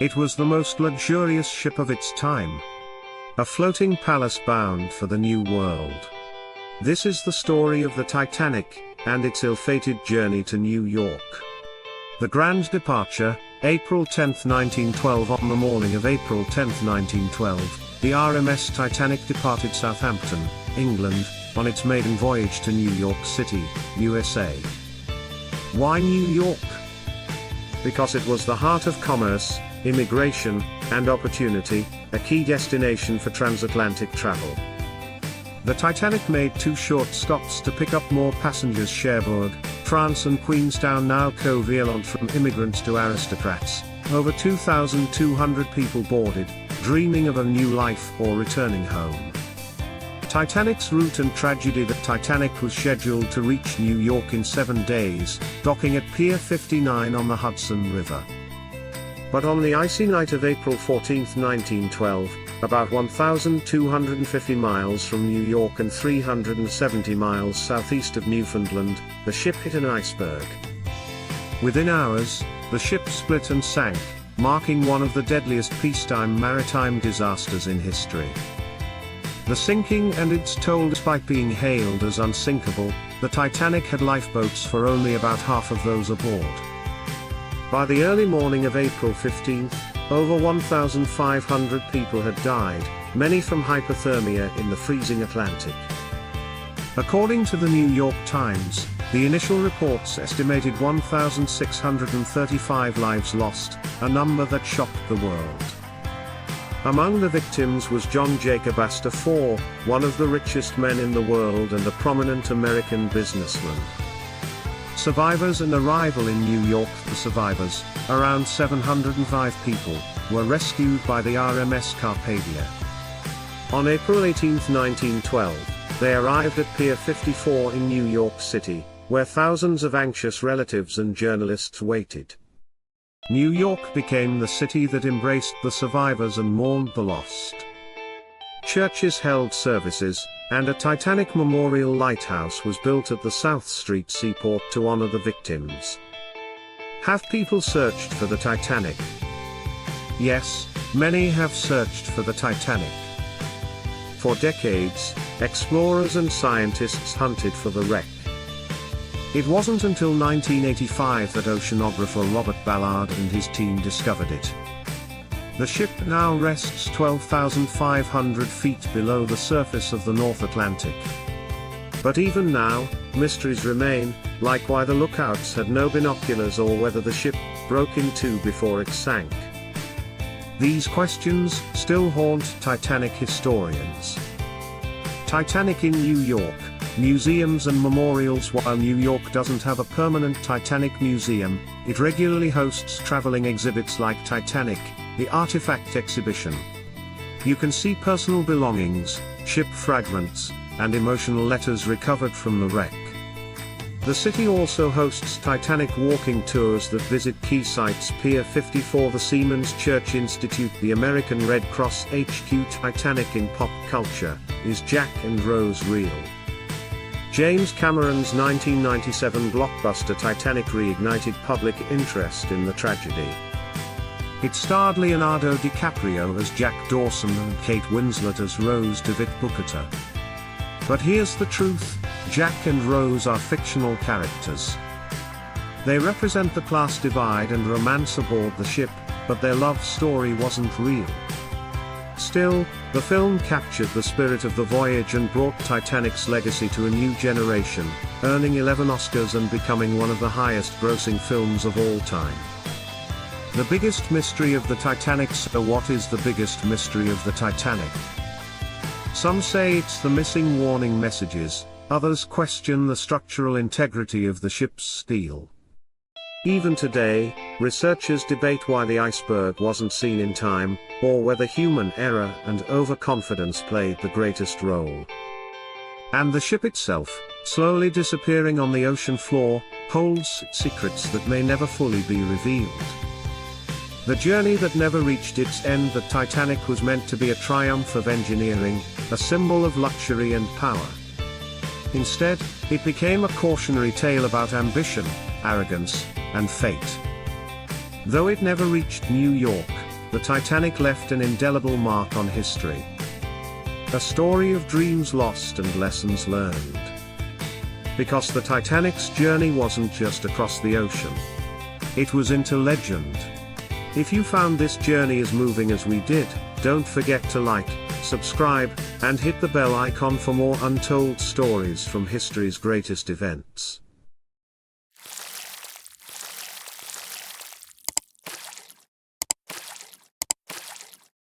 It was the most luxurious ship of its time. A floating palace bound for the New World. This is the story of the Titanic, and its ill-fated journey to New York. The grand departure, April 10, 1912. On the morning of April 10, 1912, the RMS Titanic departed Southampton, England, on its maiden voyage to New York City, USA. Why New York? Because it was the heart of commerce, immigration, and opportunity, a key destination for transatlantic travel. The Titanic made 2 short stops to pick up more passengers: Cherbourg, France, and Queenstown, now co-violent from immigrants to aristocrats. Over 2,200 people boarded, dreaming of a new life or returning home. Titanic's route and tragedy. The Titanic was scheduled to reach New York in 7 days, docking at Pier 59 on the Hudson River. But on the icy night of April 14, 1912, about 1,250 miles from New York and 370 miles southeast of Newfoundland, the ship hit an iceberg. Within hours, the ship split and sank, marking one of the deadliest peacetime maritime disasters in history. The sinking and its toll. Despite being hailed as unsinkable, the Titanic had lifeboats for only about half of those aboard. By the early morning of April 15, over 1,500 people had died, many from hypothermia in the freezing Atlantic. According to the New York Times, the initial reports estimated 1,635 lives lost, a number that shocked the world. Among the victims was John Jacob Astor IV, one of the richest men in the world and a prominent American businessman. Survivors and arrival in New York. The survivors, around 705 people, were rescued by the RMS Carpathia. On April 18, 1912, they arrived at Pier 54 in New York City, where thousands of anxious relatives and journalists waited. New York became the city that embraced the survivors and mourned the lost. Churches held services, and a Titanic memorial lighthouse was built at the South Street seaport to honor the victims. Have people searched for the Titanic? Yes, many have searched for the Titanic. For decades, explorers and scientists hunted for the wreck. It wasn't until 1985 that oceanographer Robert Ballard and his team discovered it. The ship now rests 12,500 feet below the surface of the North Atlantic. But even now, mysteries remain, like why the lookouts had no binoculars or whether the ship broke in two before it sank. These questions still haunt Titanic historians. Titanic in New York, museums and memorials. While New York doesn't have a permanent Titanic museum, it regularly hosts traveling exhibits like Titanic, the Artifact Exhibition. You can see personal belongings, ship fragments, and emotional letters recovered from the wreck. The city also hosts Titanic walking tours that visit key sites. Pier 54. The Seamen's Church Institute. The American Red Cross HQ. Titanic in pop culture. Is Jack and Rose real? James Cameron's 1997 blockbuster Titanic reignited public interest in the tragedy. It starred Leonardo DiCaprio as Jack Dawson and Kate Winslet as Rose DeWitt Bucata. But here's the truth: Jack and Rose are fictional characters. They represent the class divide and romance aboard the ship, but their love story wasn't real. Still, the film captured the spirit of the voyage and brought Titanic's legacy to a new generation, earning 11 Oscars and becoming one of the highest-grossing films of all time. The biggest mystery of the Titanic. So what is the biggest mystery of the Titanic? Some say it's the missing warning messages, others question the structural integrity of the ship's steel. Even today, researchers debate why the iceberg wasn't seen in time, or whether human error and overconfidence played the greatest role. And the ship itself, slowly disappearing on the ocean floor, holds secrets that may never fully be revealed. The journey that never reached its end. The Titanic was meant to be a triumph of engineering, a symbol of luxury and power. Instead, it became a cautionary tale about ambition, arrogance, and fate. Though it never reached New York, the Titanic left an indelible mark on history. A story of dreams lost and lessons learned. Because the Titanic's journey wasn't just across the ocean. It was into legend. If you found this journey as moving as we did, don't forget to like, subscribe, and hit the bell icon for more untold stories from history's greatest events.